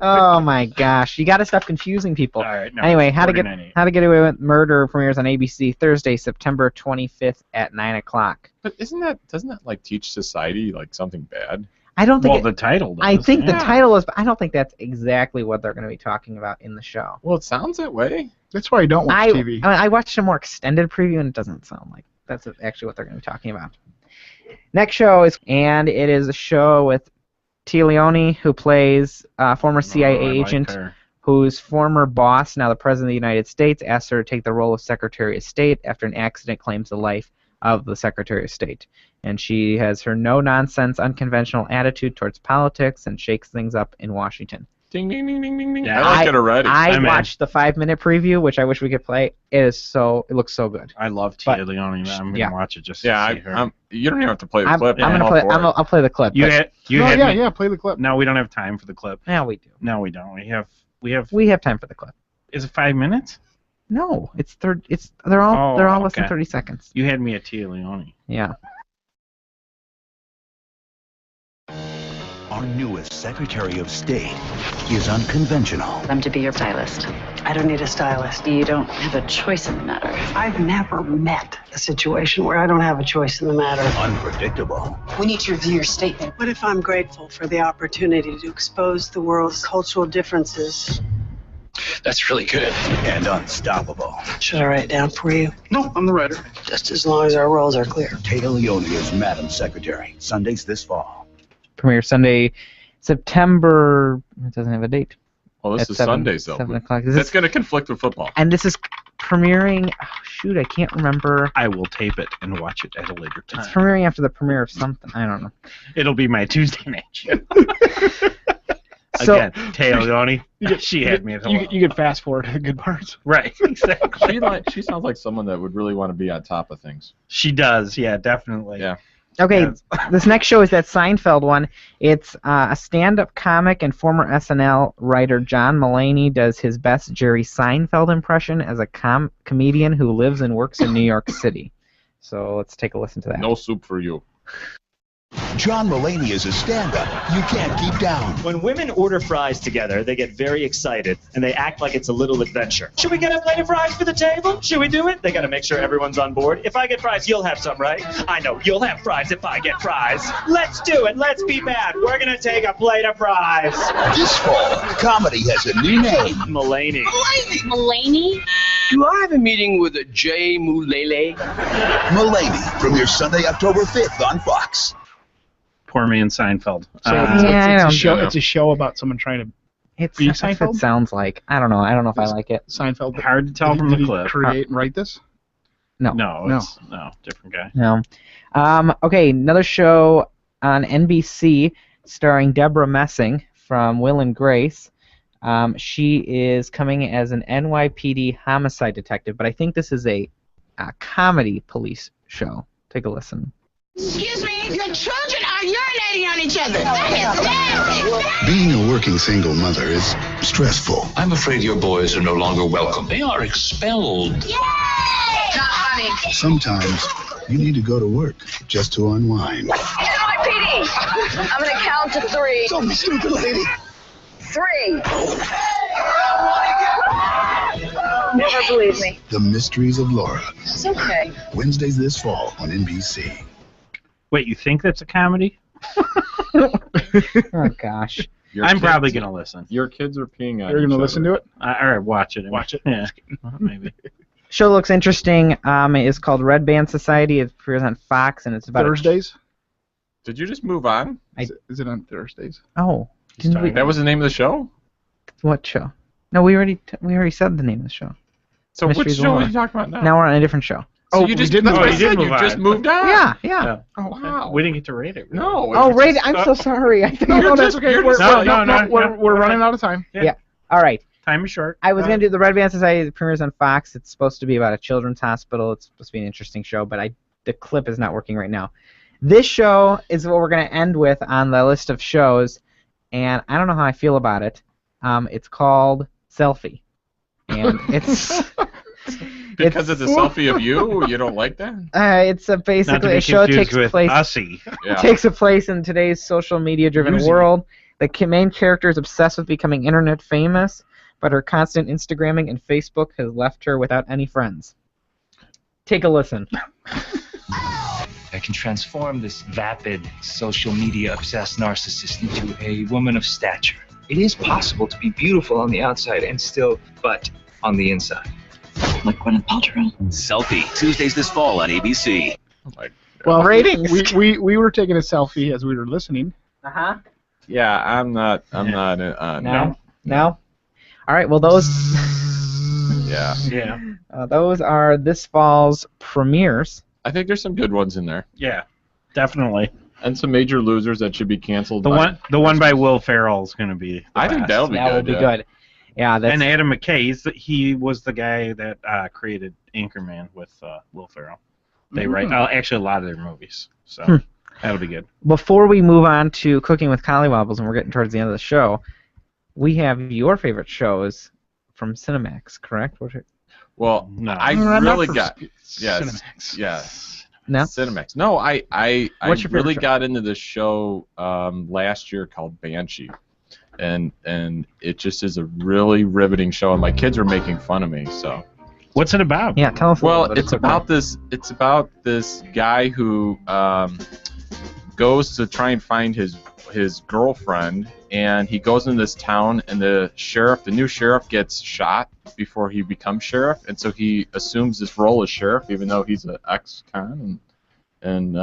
Oh my gosh! You got to stop confusing people. All right, no, anyway, it's How to Get 49.8. Away with Murder premieres on ABC Thursday, September 25th at 9 o'clock. But doesn't that like teach society like something bad? I don't think. Well, the title does. I think the yeah. title is, but I don't think that's exactly what they're going to be talking about in the show. Well, it sounds that way. That's why I don't watch TV. I watched a more extended preview, and it doesn't sound like that's actually what they're going to be talking about. Next show is a show with Tia Leone, who plays former CIA agent, whose former boss, now the President of the United States, asked her to take the role of Secretary of State after an accident claims the life of the Secretary of State. And she has her no-nonsense, unconventional attitude towards politics and shakes things up in Washington. Ding, ding, ding, ding, ding, ding. Yeah, I like it already. I watched the 5-minute preview, which I wish we could play. It looks so good. I love Tia Leone. I'm going to watch it just to see her. You don't even have to play the clip. I'll play the clip. Play the clip. No, we don't have time for the clip. Yeah, we do. No, we don't. We have time for the clip. Is it 5 minutes? No, they're all less than 30 seconds. You had me at Tia Leone. Yeah. Our newest Secretary of State is unconventional. I'm to be your stylist. I don't need a stylist. You don't have a choice in the matter. I've never met a situation where I don't have a choice in the matter. Unpredictable. We need to review your statement. What if I'm grateful for the opportunity to expose the world's cultural differences? That's really good. And unstoppable. Should I write it down for you? No, I'm the writer. Just as long as our roles are clear. Tia Leone is Madam Secretary. Sundays this fall. Premiere Sunday, September. It doesn't have a date. Well, this At is 7 Sundays, though. 7 o'clock. That's going to conflict with football. And this is premiering. Oh, shoot, I can't remember. I will tape it and watch it at a later time. It's premiering after the premiere of something. I don't know. It'll be my Tuesday night show. So- Again, Taglioni. She had me at hello. You can fast forward to the good parts. Right, exactly. She sounds like someone that would really want to be on top of things. She does, yeah, definitely. Yeah. Okay, Yes. this next show is that Seinfeld one. It's a stand-up comic and former SNL writer John Mulaney does his best Jerry Seinfeld impression as a comedian who lives and works in New York City. So let's take a listen to that. No soup for you. John Mulaney is a stand-up you can't keep down. When women order fries together, they get very excited, and they act like it's a little adventure. Should we get a plate of fries for the table? Should we do it? They gotta make sure everyone's on board. If I get fries, you'll have some, right? I know, you'll have fries if I get fries. Let's do it. Let's be bad. We're gonna take a plate of fries. This fall, comedy has a new name. Mulaney. Mulaney? Do I have a meeting with a J. Mulele? Mulaney premieres Sunday, October 5th on Fox. Poor man Seinfeld. So it's a show about someone trying to It's be that's what Seinfeld. it sounds like. I don't know. I don't know if I like it. Seinfeld. Hard to tell from the Did he clip. create and write this? No. No, different guy. No. Okay, another show on NBC starring Deborah Messing from Will and Grace. She is coming as an NYPD homicide detective, but I think this is a comedy police show. Take a listen. Excuse me, your children are urinating on each other. That is nasty. Being a working single mother is stressful. I'm afraid your boys are no longer welcome. They are expelled. Yay! Not funny. Sometimes you need to go to work just to unwind. NYPD! I'm gonna count to 3. Don't be stupid, lady. 3. Never believe me. The Mysteries of Laura. It's okay. Wednesdays this fall on NBC. Wait, you think that's a comedy? Oh gosh. I'm probably gonna listen. Your kids are peeing on You're each gonna other. listen to it? All right, watch it. Watch it. Yeah, well, maybe. Show looks interesting. It is called Red Band Society. It appears on Fox, and it's about Thursdays? Did you just move on? Is it on Thursdays? Oh, didn't we? That was the name of the show? What show? No, we already said the name of the show. So which Mysteries of show are Laura. you talking about now? Now we're on a different show. So you just move on. just moved on? Yeah. Oh, wow. We didn't get to rate it. No. Oh, right. I'm so sorry. I think No, that's okay. We're we're running out of time. Yeah. All right. Time is short. I was going to do the Red Band Society. It premieres on Fox. It's supposed to be about a children's hospital. It's supposed to be an interesting show, but the clip is not working right now. This show is what we're going to end with on the list of shows, and I don't know how I feel about it. It's called Selfie, and it's Because it's a selfie of you? You don't like that? it's basically a show takes place. Yeah. Takes place in today's social media-driven Using. world. The main character is obsessed with becoming internet famous, but her constant Instagramming and Facebook has left her without any friends. Take a listen. I can transform this vapid, social media-obsessed narcissist into a woman of stature. It is possible to be beautiful on the outside and still butt on the inside. Like Gwyneth Paltrow. Selfie, Tuesdays this fall on ABC. Well, ratings. We were taking a selfie as we were listening. Uh-huh. Yeah, I'm not. No. No. All right. Well, those. Yeah. Yeah. Those are this fall's premieres. I think there's some good ones in there. Yeah, definitely. And some major losers that should be canceled. The one by Will Ferrell is going to be. I think that'll be That good. will be good. Yeah. That's, And Adam McKay, he was the guy that created Anchorman with Will Ferrell. They write actually a lot of their movies, so that'll be good. Before we move on to Cooking with Collywobbles, and we're getting towards the end of the show, we have your favorite shows from Cinemax, correct? Well, No. I Not really for got Cinemax. Yes. No? Cinemax. No, I What's your favorite really show? got into this show last year called Banshee, and it just is a really riveting show, and my kids were making fun of me. So, What's it about? Yeah, tell us. well, it's about this guy who goes to try and find his girlfriend, and he goes into this town, and the new sheriff gets shot before he becomes sheriff, and so he assumes this role as sheriff, even though he's an ex-con, and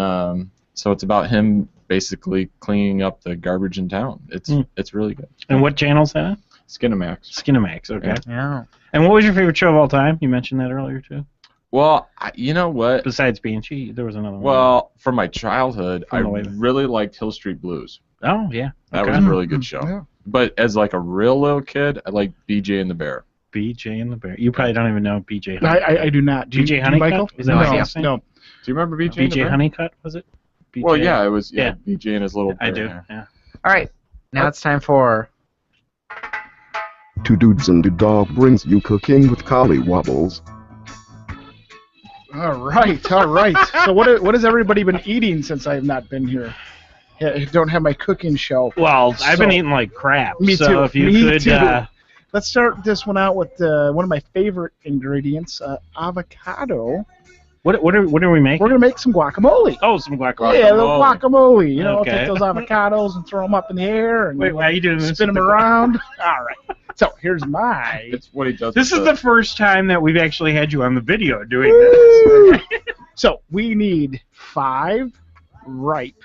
so it's about him basically cleaning up the garbage in town. It's really good. And what channel's that? Skinamax. Skinamax, okay. Yeah. And what was your favorite show of all time? You mentioned that earlier, too. Well, you know what? Besides Banshee, there was another one. Well, from my childhood, I From the way that- really liked Hill Street Blues. Oh, yeah. That Okay. was a really good show. Yeah. But as like a real little kid, I like BJ and the Bear. BJ and the Bear. You probably don't even know BJ. I do not. Do BJ you, Honeycutt? Michael? Is that No, what you're saying? no. Do you remember BJ? and the BJ Bear? Honeycutt, was it? BJ? Well, yeah, it was. Yeah, BJ and his little bear. I do. hair. Yeah. All right, now it's time for. Two Dudes and a Dog brings you Cooking with Collie Wobbles. All right. So what has everybody been eating since I have not been here? Yeah, I don't have my cooking show. Well, I've been eating like crap. Me so too. if you Me could, too. Let's start this one out with one of my favorite ingredients, avocado. What are we making? We're gonna make some guacamole. Oh, some guacamole. Yeah, a little guacamole. You know, Okay. take those avocados and throw them up in the air and Wait, why are you doing this? spin them around. All right. So here's my. It's what he does. This with is the first time that we've actually had you on the video doing Woo! this. So we need 5 ripe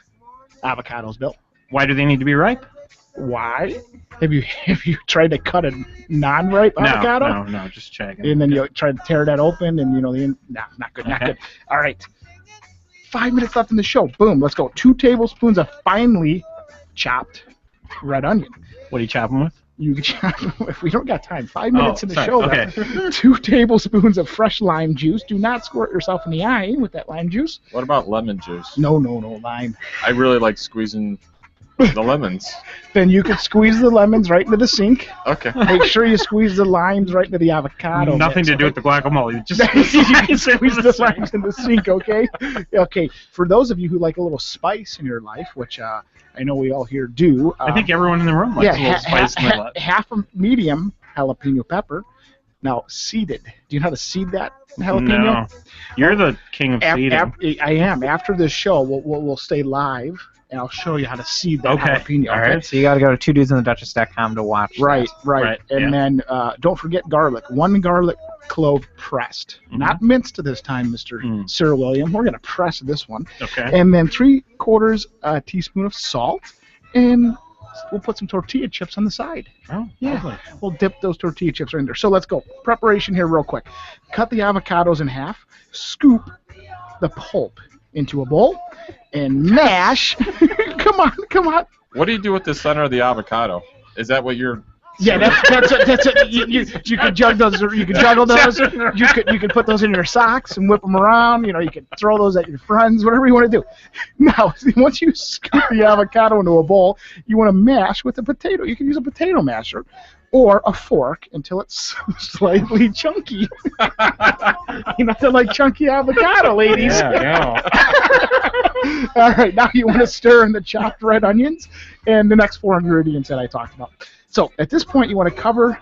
avocados, Bill. Why do they need to be ripe? Why? Have you tried to cut a non-ripe avocado? No, just checking. And then you try to tear that open, and not good, not good. All right. 5 minutes left in the show. Boom, let's go. 2 tablespoons of finely chopped red onion. What do you chop them with? You can chop if we don't got time. 5 minutes in the sorry. show. Okay. Though. 2 tablespoons of fresh lime juice. Do not squirt yourself in the eye with that lime juice. What about lemon juice? No, lime. I really like squeezing the lemons. Then you could squeeze the lemons right into the sink. Okay. Make sure you squeeze the limes right into the avocado. Nothing mix, to do with okay? the guacamole. Just you can squeeze the limes in the sink, okay? Okay. For those of you who like a little spice in your life, which I know we all here do. I think everyone in the room likes a little spice in their life. Half a medium jalapeno pepper. Now, seeded. Do you know how to seed that jalapeno? No. You're the king of seeding. I am. After this show, we'll stay live, and I'll show you how to seed that jalapeno. All right. So you got to go to twodudesandtheduchess.com to watch. Right. Right, And yeah. then don't forget garlic. 1 garlic clove pressed. Not minced this time, Mr. Sir William. We're going to press this one. Okay. And then 3/4 teaspoon of salt. And we'll put some tortilla chips on the side. Oh, yeah. lovely. We'll dip those tortilla chips right in there. So let's go. Preparation here real quick. Cut the avocados in half. Scoop the pulp into a bowl. And mash. Come on. What do you do with the center of the avocado? Is that what you're... Yeah, that's it. You could jug those. You could juggle those. You could put those in your socks and whip them around. You know, you could throw those at your friends. Whatever you want to do. Now, once you scoop the avocado into a bowl, you want to mash with a potato. You can use a potato masher or a fork until it's slightly chunky. You know, like chunky avocado, ladies. Yeah. All right, now you want to stir in the chopped red onions and the next 4 ingredients that I talked about. So at this point, you want to cover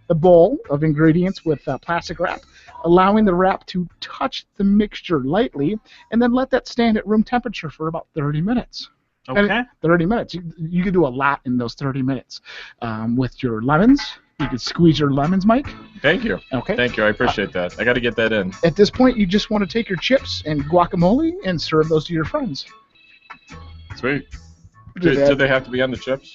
the bowl of ingredients with plastic wrap, allowing the wrap to touch the mixture lightly, and then let that stand at room temperature for about 30 minutes. Okay. And 30 minutes. You can do a lot in those 30 minutes. With your lemons, you can squeeze your lemons, Mike. Thank you. Okay. Thank you. I appreciate that. I got to get that in. At this point, you just want to take your chips and guacamole and serve those to your friends. Sweet. Do that. Do they have to be on the chips?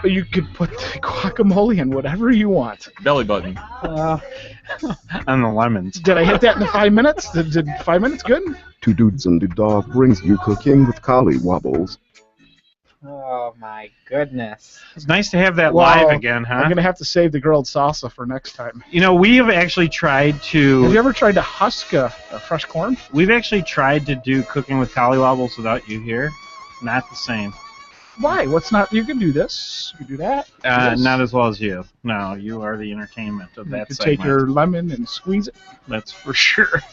You could put the guacamole in whatever you want. Belly button. And the lemons. Did I hit that in the 5 minutes? Did 5 minutes good? Two Dudes and a Dog brings you Cooking with Collie Wobbles. Oh my goodness. It's nice to have that Well, live again, huh? I'm going to have to save the grilled salsa for next time. You know, we have actually tried to... Have you ever tried to husk a fresh corn? We've actually tried to do Cooking with Collie Wobbles without you here. Not the same. Why? What's not? You can do this. You can do that. Do this. Not as well as you. No, you are the entertainment of You that could segment. take your lemon and squeeze it. That's for sure.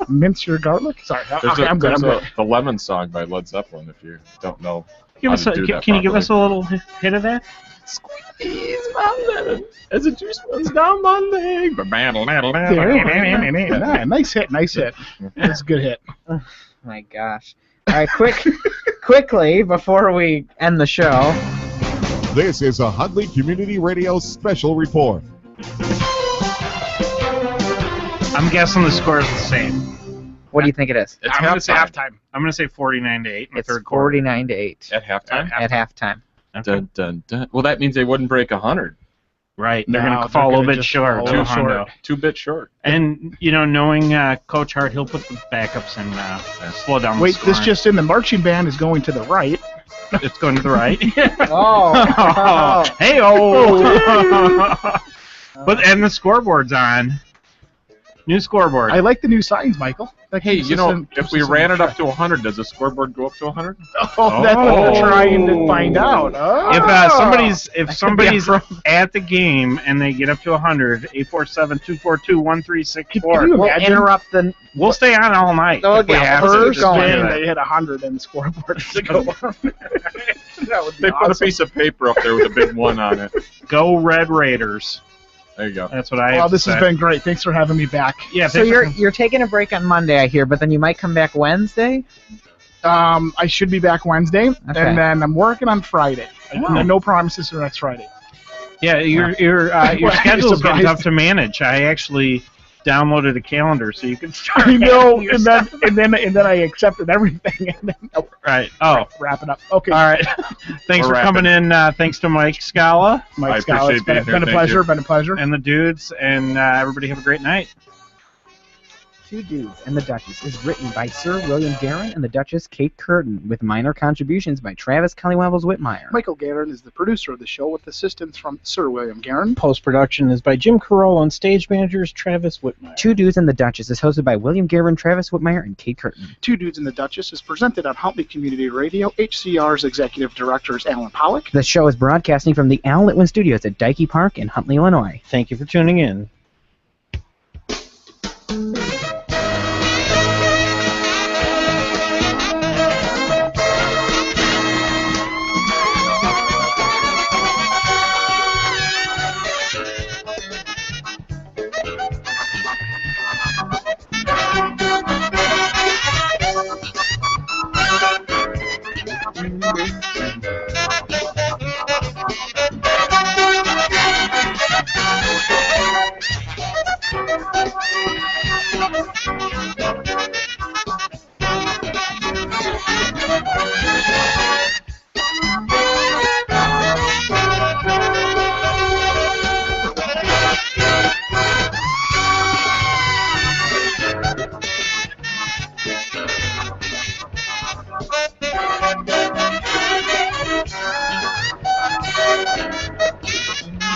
Mince your garlic. Sorry. I'm good. The Lemon Song by Led Zeppelin, if you don't know. Can you give us a little hit of that? Squeeze my lemon as the juice runs down my leg. Nice hit. That's a good hit. Oh my gosh. All right, quickly, before we end the show. This is a Hudley Community Radio special report. I'm guessing the score is the same. What do you think it is? It's I'm going to say halftime. I'm going to say 49-8 in the It's third quarter. 49-8 At halftime? at halftime. Okay. Dun, dun, dun. Well, that means they wouldn't break 100. Right, they're No, going to they're fall a little gonna bit just short. fall a little to Hondo. 2 bit short. And, you know, knowing Coach Hart, he'll put the backups and slow down Wait, the this scoring. just in. The marching band is going to the right. It's going to the right. Oh. Hey-oh. And the scoreboard's on. New scoreboard. I like the new signs, Michael. That Hey, keeps you us know, in- if keeps we us in ran it up track. to 100, does the scoreboard go up to 100? Oh, that's what we're trying to find out. Oh. If somebody's at the game and they get up to 100, 847-242-1364. We'll interrupt the. We'll stay on all night. They'll if we get have to. First Just game, do it. they hit 100 and the scoreboard to go up. That would be They put a awesome. piece of paper up there with a big 1 on it. Go Red Raiders. There you go. That's what I Well, have this to has say. been great. Thanks for having me back. Yeah, So you're taking a break on Monday, I hear, but then you might come back Wednesday. I should be back Wednesday, Okay. and then I'm working on Friday. No promises for next Friday. Yeah, your Well, schedule's getting surprised. tough to manage. I actually downloaded a calendar so you can start. I know, adding your and stuff. then I accepted everything, and then Right. Oh. wrap it up. Okay. All right. Thanks We're for coming in. Thanks to Mike Scala. Mike I Scala, appreciate it's been being here. a Thank pleasure. you. Been a pleasure. And the dudes, and everybody have a great night. Two Dudes and the Duchess is written by Sir William Guerin and the Duchess Kate Curtin, with minor contributions by Travis Kellywells Whitmire. Michael Guerin is the producer of the show with assistance from Sir William Guerin. Post-production is by Jim Carroll and stage managers Travis Whitmire. Two Dudes and the Duchess is hosted by William Guerin, Travis Whitmire, and Kate Curtin. Two Dudes and the Duchess is presented on Huntley Community Radio. HCR's executive director is Alan Pollock. The show is broadcasting from the Al Litwin Studios at Dikey Park in Huntley, Illinois. Thank you for tuning in.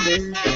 Thank you.